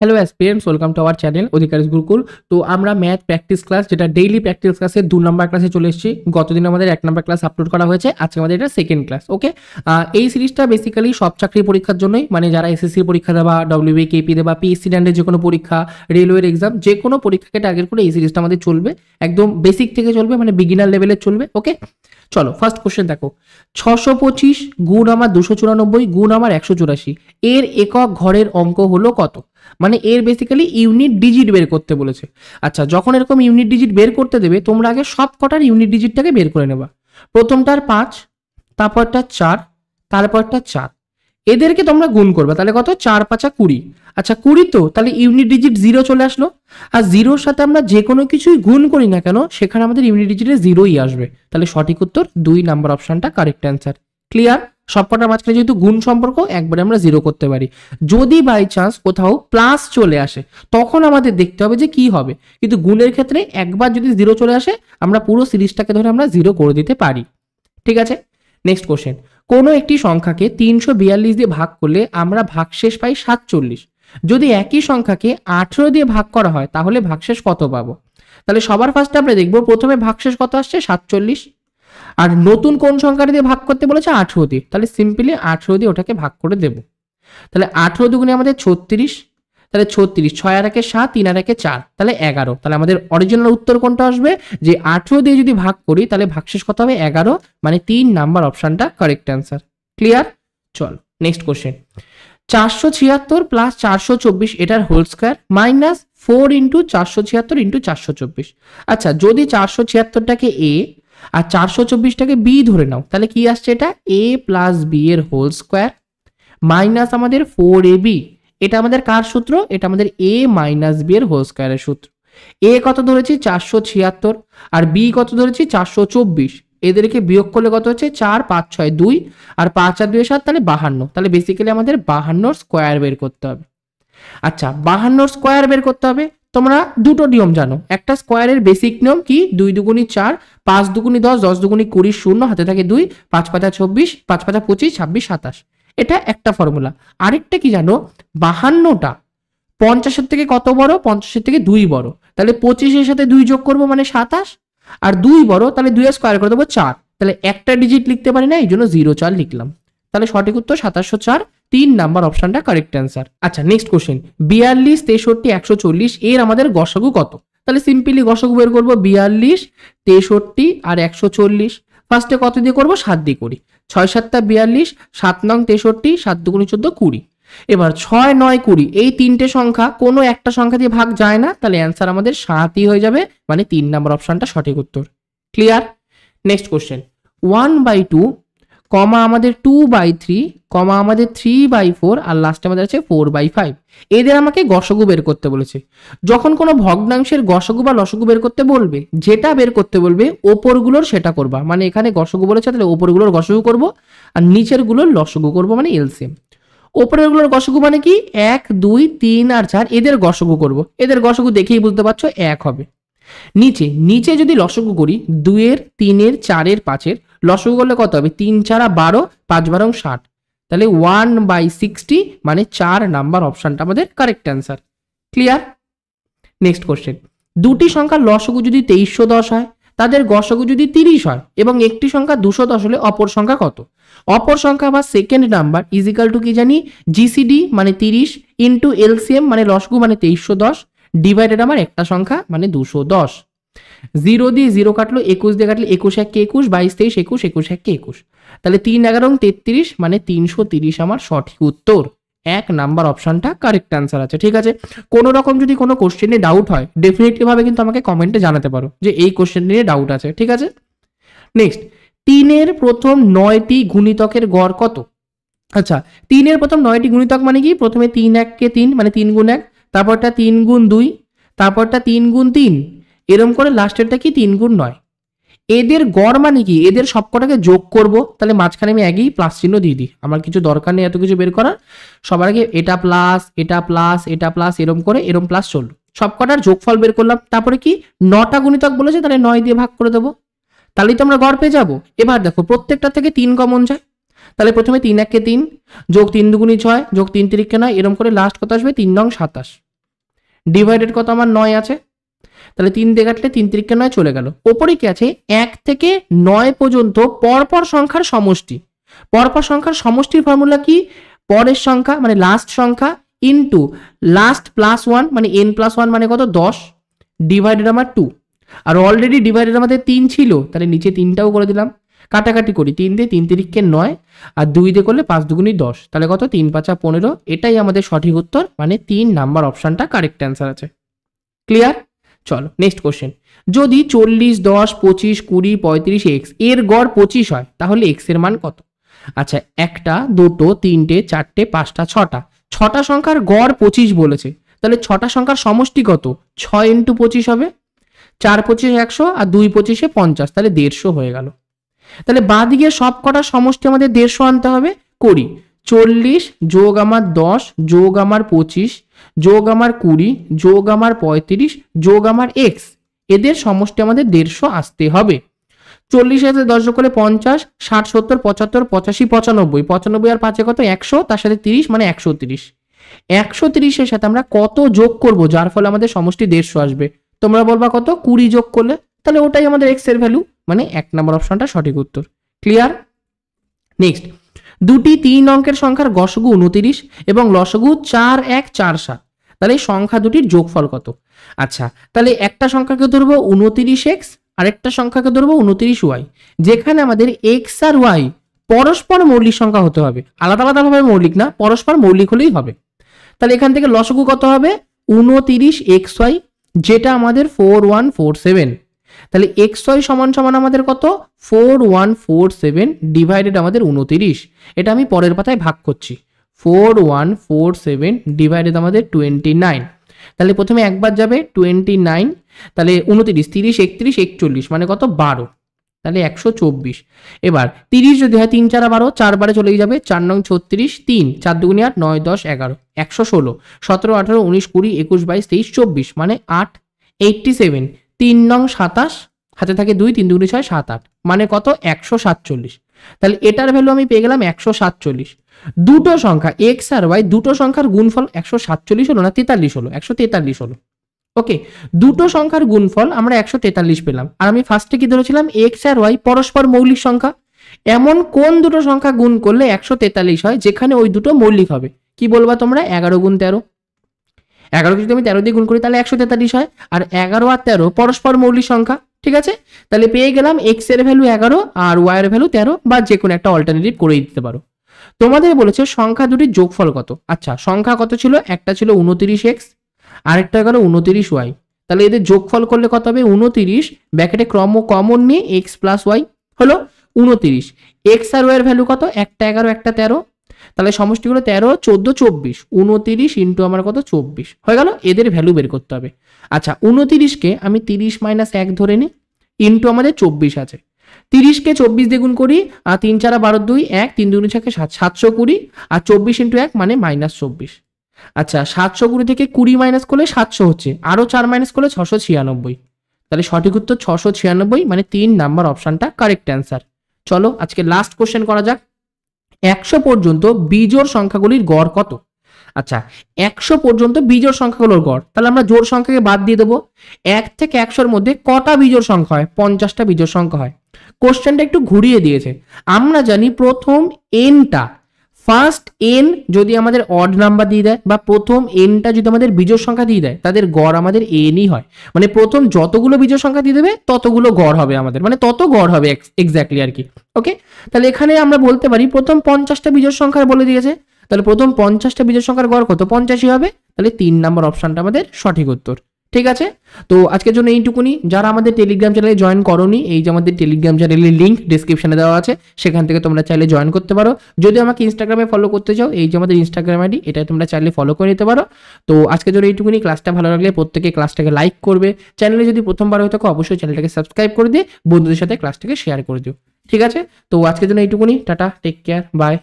Hello aspirants, welcome to our channel Adhikari Gurukul. তো আমরা math practice class, যেটা ডেইলি প্র্যাকটিস ক্লাসের 2 নম্বর ক্লাসে চলে এসেছি। গতদিন আমাদের 1 নম্বর ক্লাস আপলোড করা হয়েছে, আজকে আমাদের এটা সেকেন্ড ক্লাস। ওকে, এই সিরিজটা বেসিক্যালি সব চাকরি পরীক্ষার জন্যই, মানে যারা এসএসসি পরীক্ষা দেবা, ডব্লিউবি, কেপি দেবা, পিএসসি ল্যান্ডের যে কোনো পরীক্ষা, রেলওয়ের এক্সাম, যে কোনো পরীক্ষাকে টার্গেট করে এই সিরিজটা আমাদের চলবে। একদম বেসিক থেকে চলবে, মানে বিগিনার লেভেলের চলবে। ওকে, চলো ফার্স্ট কোশ্চেন দেখো। 625 গুণ আমার 294 গুণ আমার 184 এর একক ঘরের অঙ্ক হলো কত? মানে এর বেসিক্যালি ইউনিট ডিজিট বের করতে বলেছে। আচ্ছা, যখন এরকম ইউনিট ডিজিট বের করতে দেবে, তোমরা আগে সব কটার ইউনিট ডিজিটটাকে বের করে নেবা। প্রথমটার 5, তারপরটা 4, তারপরটা 4, এদেরকে তোমরা গুণ করবে। তাহলে কত? 4 5 20। আচ্ছা 20, তো তাহলে ইউনিট ডিজিট 0 চলে আসলো। আর 0-র সাথে আমরা যে কোনো কিছুই গুণ করি না কেন, সেখানে আমাদের ইউনিট ডিজিটে 0ই আসবে। তাহলে সঠিক উত্তর 2 নাম্বার অপশনটা কারেক্ট অ্যান্সার। ক্লিয়ার? সবকটার মাঝখানে যেহেতু গুণ সম্পর্ক, একবারে আমরা 0 করতে পারি। যদি বাই চান্স কোথাও প্লাস চলে আসে, তখন আমাদের দেখতে হবে যে কি হবে। কিন্তু গুণের ক্ষেত্রে একবার যদি 0 চলে আসে, আমরা পুরো সিরিজটাকে ধরে আমরা 0 করে দিতে পারি। ঠিক আছে, নেক্সট কোশ্চেন। কোনো একটি সংখ্যাকে 342 দিয়ে ভাগ করলে আমরা ভাগশেষ পাই 47। যদি একই সংখ্যাকে 18 দিয়ে ভাগ করা হয়, তাহলে ভাগশেষ কত পাবো? তাহলে সবার ফার্স্টে আমরা দেখবো প্রথমে ভাগশেষ কত আসছে, 47। আর নতুন কোন সংখ্যাটা দিয়ে ভাগ করতে বলেছে? 18 দিয়ে। তাহলে সিম্পলি 18 দিয়ে ওটাকে ভাগ করে দেবো। তাহলে 18 দুগুণে আমাদের 36, তাহলে 36, 6 আর 1 7, 3 আর 1 4, তাহলে 11। তাহলে আমাদের অরিজিনাল উত্তর কোনটা আসবে? যে 18 দিয়ে যদি ভাগ করি, তাহলে ভাগশেষ কত হবে? 11। মানে 3 নাম্বার অপশনটা কারেক্ট অ্যান্সার। ক্লিয়ার? চল নেক্সট কোশ্চেন। 476 প্লাস 424 এটার whole square minus 4 into 476 into 424। আচ্ছা, যদি 476টাকে এ আর 424টাকে বি ধরে নাও, তাহলে কি আসছে? এটা এ প্লাস বি এর হোল স্কোয়ার মাইনাস আমাদের 4ab। এটা আমাদের কার সূত্র? এটা আমাদের এ মাইনাস বি এর হোল স্কোয়ারের সূত্র। এ কত ধরেছি? 476, আর বি কত ধরেছি? 424। এদেরকে বিয়োগ করলে কত হচ্ছে? 4 5 6 2, আর 5 আর 2 7, তাহলে 52। তাহলে বেসিক্যালি আমাদের 52 স্কোয়ার বের করতে হবে। আচ্ছা, 52 স্কোয়ার বের করতে হবে। তোমরা দুটো নিয়ম জানো। একটা স্কোয়ারের বেসিক নিয়ম কি? 2 দুগুণি 4, 5 দুগুণি 10, 10 দুগুণি 20, শূন্য হাতে থাকে 2, 5 5 24, 5 5 25, 26 27। এটা একটা ফর্মুলা। আরেকটা কি জানো? 52টা 50-এর থেকে কত বড়? 50-এর থেকে 2 বড়। তাহলে 25-এর সাথে 2 যোগ করবো, মানে 27। আর 2 বড়, তাহলে 2 এর স্কোয়ার করে দেবো 4। তাহলে একটা ডিজিট লিখতে পারি না, এই জন্য 0 4 লিখলাম। তাহলে সঠিক উত্তর 2704, 3 নাম্বার অপশনটা কারেক্ট অ্যান্সার। আচ্ছা নেক্সট কোশ্চেন। 42 63 140 এর আমাদের গসাগু কত? তাহলে সিম্পলি গসাগু বের করবো। 42 63 আর 140। ফার্স্টে কত দিয়ে করবো? 7 দিয়ে করি। 6 7 42, 7 9 63, 7 দুগুণি 14 20। এবার 6 9 20 এই তিনটে সংখ্যা কোনো একটা সংখ্যা দিয়ে ভাগ যায় না, তাহলে অ্যান্সার আমাদের 7ই হয়ে যাবে। মানে 3 নাম্বার অপশনটা সঠিক উত্তর। ক্লিয়ার? Next question. 1/2 কমা আমাদের 2/3 কমা আমাদের 3/4 আর লাস্টে আমাদের আছে 4/5। এদের আমাকে গসাগু বের করতে বলেছে। যখন কোনো ভগ্নাংশের গসাগু বা লসাগু বের করতে বলবে, যেটা বের করতে বলবে ওপরগুলোর সেটা করবা। মানে এখানে গসাগু বলেছে, তাহলে ওপরগুলোর গসাগু করব, আর নিচেরগুলোর লসাগু করব, মানে এলসিএম। ওপরেরগুলোর গসাগু মানে কি? 1 2 3 আর 4, এদের গসাগু করব। এদের গসাগু দেখেই বুঝতে পারছো 1 হবে। নিচে নিচে যদি লসাগু করি, 2 এর 3 এর 4 এর 5 এর লসাগু করলে কত হবে? 3 4 12, 5 12 60। তাহলে 1/60, মানে 4 নাম্বার অপশনটা আমাদের correct answer. Clear? Next question. দুটি সংখ্যার লসাগু যদি 2310 হয়, তাদের গসাগু যদি 30 হয়, এবং একটি সংখ্যা 210 হলে অপর সংখ্যা কত? অপর সংখ্যা বা সেকেন্ড নাম্বার ইজিক্যাল টু কি জানি? জিসিডি মানে 30 ইন্টু এলসিএম মানে লসাগু মানে 2310 ডিভাইডেড আমার একটা সংখ্যা মানে 210। 0 দিয়ে 0 কাটলো, 21 দিয়ে কাটলে 21 1 21, 22 23 21, 21 1 21। তাহলে 3 11 33, মানে 330 আমার সঠিক উত্তর। 1 নাম্বার অপশনটা কারেক্ট অ্যান্সার আছে। ঠিক আছে, কোনো রকম যদি কোনো কোশ্চেনে ডাউট হয়, ডেফিনেটলি ভাবে কিন্তু আমাকে কমেন্টে জানাতে পারো যে এই কোশ্চেন নিয়ে ডাউট আছে। ঠিক আছে, নেক্সট। 3 এর প্রথম 9টি গুণিতকের গড় কত? আচ্ছা, 3 এর প্রথম 9টি গুণিতক মানে কি? প্রথমে 3 1 কে 3, মানে 3 গুণ 1, তারপরটা 3 গুণ 2, তারপরটা 3 গুণ 3, এরকম করে লাস্টেরটা কি? 3 গুণ 9। এদের গড় মানে কি? এদের সবকটাকে যোগ করব। তাহলে মাঝখানে আমি আগেই প্লাস চিহ্ন দিয়ে দিই, আমার কিছু দরকার নেই এত কিছু বের করার। সবার আগে এটা প্লাস, এটা প্লাস, এটা প্লাস, এরম করে এরম প্লাস চললো। সবকটার যোগফল বের করলাম। তারপরে কি? 9টা গুণিতক বলেছে, তাহলে 9 দিয়ে ভাগ করে দেবো। তাহলেই তো আমরা গড় পেয়ে যাবো। এবার দেখো প্রত্যেকটা থেকে 3 কমন যায়। তাহলে প্রথমে 3 1 কে 3, যোগ 3 দুগুণি 6, যোগ 3 3 9, এরকম করে লাস্ট কত আসবে? 3 9 27। ডিভাইডেড কত আমার 9 আছে, তাহলে 3 দিয়ে কাটলে 3 3 9 চলে গেল। ওপরে কি আছে 1 থেকে 9 পর্যন্ত পরপর সংখ্যার সমষ্টি। পরপর সংখ্যার সমষ্টির ফর্মুলা কি, পরের সংখ্যা মানে লাস্ট সংখ্যা ইনটু লাস্ট প্লাস 1 মানে n প্লাস 1 মানে কত 10 ডিভাইডেড আমার 2। আর অলরেডি ডিভাইডেড আমাদের 3 ছিল, তাহলে নিচে 3টাও করে দিলাম। কাটাকাটি করি, 3 দিয়ে 3 তিরিকে 9 আর 2 দিয়ে করলে 5 দুগুণী 10, তাহলে কত 3 5 15। এটাই আমাদের সঠিক উত্তর, মানে 3 নাম্বার অপশনটা কারেক্ট অ্যান্সার আছে। ক্লিয়ার? চলো নেক্সট কোশ্চেন। যদি 40 10 25 20 35 এক্স এর গড় 25 হয় তাহলে এক্স এর মান কত? আচ্ছা, একটা দুটো তিনটে চারটে পাঁচটা ছটা সংখ্যার গড় 25 বলেছে, তাহলে ছটা সংখ্যার সমষ্টি কত? 6 ইন্টু 25 হবে, 4 25 100 আর 2 25 50, তাহলে 150 হয়ে গেল। তাহলে বাঁ দিকে সব কটার সমষ্টি আমাদের 150 আনতে হবে। করি, 40 যোগ আমার 10 যোগ আমার 25 যোগ আমার 20 যোগ আমার 35 যোগ আমার এক্স, এদের সমষ্টি আমাদের 150 আসতে হবে। 40 সাথে 10 যোগ করলে 50, 60 70 75 85 95, 95 আর 5 কত 100, তার সাথে 30 মানে 130। 130 এর সাথে আমরা কত যোগ করব যার ফলে আমাদের সমষ্টি 150 আসবে? তোমরা বলবা কত? 20 যোগ করলে, তাহলে ওটাই আমাদের এক্স এর ভ্যালু, মানে 1 নম্বর অপশনটা সঠিক উত্তর। ক্লিয়ার? নেক্সট, দুটি 3 অঙ্কের সংখ্যার গসগু 29 এবং লসগু 4 1 4 7, তাহলে এই সংখ্যা দুটির যোগফল কত? আচ্ছা, তাহলে একটা সংখ্যাকে ধরবো 29x, আরেকটা সংখ্যাকে ধরবো 29y। যেখানে আমাদের এক্স আর ওয়াই পরস্পর মৌলিক সংখ্যা হতে হবে, আলাদা আলাদাভাবে মৌলিক না, পরস্পর মৌলিক হলেই হবে। তাহলে এখান থেকে লসগু কত হবে? 29xy, যেটা আমাদের 4147। তাহলে xy সমান সমান আমাদের কত? 4147 ডিভাইডেড আমাদের 29। এটা আমি পরের পাতায় ভাগ করছি, 4147 ডিভাইডেড আমাদের 29। তাহলে প্রথমে একবার যাবে 29, তাহলে 29 30 31 41 মানে কত 12, তাহলে 124। এবার 30 যদি হয় 3 4 12, 4 বারে চলে যাবে, 4 9 36, 3 4 2 8 9 10 11 116 17 18 19 20 21 22 23 24 মানে 8 87। 3 9 27, হাতে থাকে 2, 3 2 6 7 8 মানে কত 147। তাহলে এটার ভ্যালু আমি পেয়ে গেলাম 147। দুটো সংখ্যা এক্স আর ওয়াই, দুটো সংখ্যার গুণফল 147 হলো না 43 হলো, 143 হলো। ওকে, দুটো সংখ্যার গুণফল আমরা 143 পেলাম। আর আমি ফার্স্টে কি ধরেছিলাম? এক্স আর ওয়াই পরস্পর মৌলিক সংখ্যা। এমন কোন দুটো সংখ্যা গুণ করলে 143 হয় যেখানে ওই দুটো মৌলিক হবে? কি বলবা তোমরা? 11 গুণ 13। 11কে যদি আমি 13 দিয়ে গুণ করি তাহলে 143 হয়, আর 11 আর 13 পরস্পর মৌলিক সংখ্যা। ঠিক আছে, তাহলে পেয়ে গেলাম এক্স এর ভ্যালু 11 আর ওয়াই এর ভ্যালু 13, বা যে কোনো একটা অল্টারনেটিভ করে দিতে পারো। তোমাদের বলেছে সংখ্যা দুটির যোগফল কত। আচ্ছা, সংখ্যা কত ছিল? একটা ছিল 29x, আরেকটা গেল 29y। তাহলে এদের যোগফল করলে কত হবে? 29 ব্র্যাকেটে ক্রম কমন নিয়ে x প্লাস ওয়াই হলো 29। এক্স আর ওয়াই এর ভ্যালু কত? একটা 11 একটা 13, তাহলে সমষ্টি হলো 13 14 24, 29 ইন্টু আমার কত 24 হয়ে গেল। এদের ভ্যালু বের করতে হবে। আচ্ছা, 29কে আমি 30 মাইনাস 1 ধরে নিই, ইন্টু আমাদের 24 আছে। 30কে 24 দিয়ে গুণ করি, আর 3 4 12 2 1 3 2 6 7 720, আর 24 ইন্টু 1 মানে -24। আচ্ছা, 720 থেকে 20 মাইনাস করলে 700 হচ্ছে, আরো 4 মাইনাস করলে 696। তাহলে সঠিক উত্তর 696, মানে 3 নাম্বার অপশনটা কারেক্ট অ্যান্সার। চলো আজকে লাস্ট কোশ্চেন করা যাক। 100 পর্যন্ত বিজোড় সংখ্যাগুলির গড় কত? আচ্ছা, 100 পর্যন্ত বিজোড় সংখ্যাগুলোর গড়, তাহলে আমরা জোড় সংখ্যাকে বাদ দিয়ে দেবো। 1 থেকে 100-র মধ্যে কটা বিজোড় সংখ্যা হয়? 50টা বিজোড় সংখ্যা হয়। কোশ্চেনটা একটু ঘুরিয়ে দিয়েছে। আমরা জানি প্রথম এনটা, ফার্স্ট এন যদি আমাদের অড নাম্বার দিয়ে দেয়, বা প্রথম এনটা যদি আমাদের বিজোড় সংখ্যা দিয়ে দেয়, তাদের গড় আমাদের এনই হয়। মানে প্রথম যতগুলো বিজোড় সংখ্যা দিয়ে দেবে ততগুলো গড় হবে আমাদের, মানে তত গড় হবে এক্স্যাক্টলি আর কি। ওকে, তাহলে এখানে আমরা বলতে পারি প্রথম 50টা বিজোড় সংখ্যা বলে দিয়েছে, তাহলে প্রথম 50টা বিজোড় সংখ্যার গড় কত? 85 হবে। তাহলে 3 নম্বর অপশনটা আমাদের সঠিক উত্তর। ঠিক আছে, তো আজকের জন্য এইটুকুনি। যারা আমাদের টেলিগ্রাম চ্যানেলে জয়েন করোনি, এই যে আমাদের টেলিগ্রাম চ্যানেলের লিঙ্ক ডেসক্রিপশনে দেওয়া আছে, সেখান থেকে তোমরা চাইলে জয়েন করতে পারো। যদি আমাকে ইনস্টাগ্রামে ফলো করতে চাও, এই যে আমাদের ইনস্টাগ্রাম আইডি, এটা তোমরা চাইলে ফলো করে নিতে পারো। তো আজকের জন্য এইটুকুনি। ক্লাসটা ভালো লাগলে প্রত্যেকে ক্লাসটাকে লাইক করবে। চ্যানেলে যদি প্রথমবার হয়ে থাকো অবশ্যই চ্যানেলটাকে সাবস্ক্রাইব করে দিয়ে বন্ধুদের সাথে ক্লাসটাকে শেয়ার করে দিও। ঠিক আছে, তো আজকের জন্য এইটুকুনি। Tata, take care, by.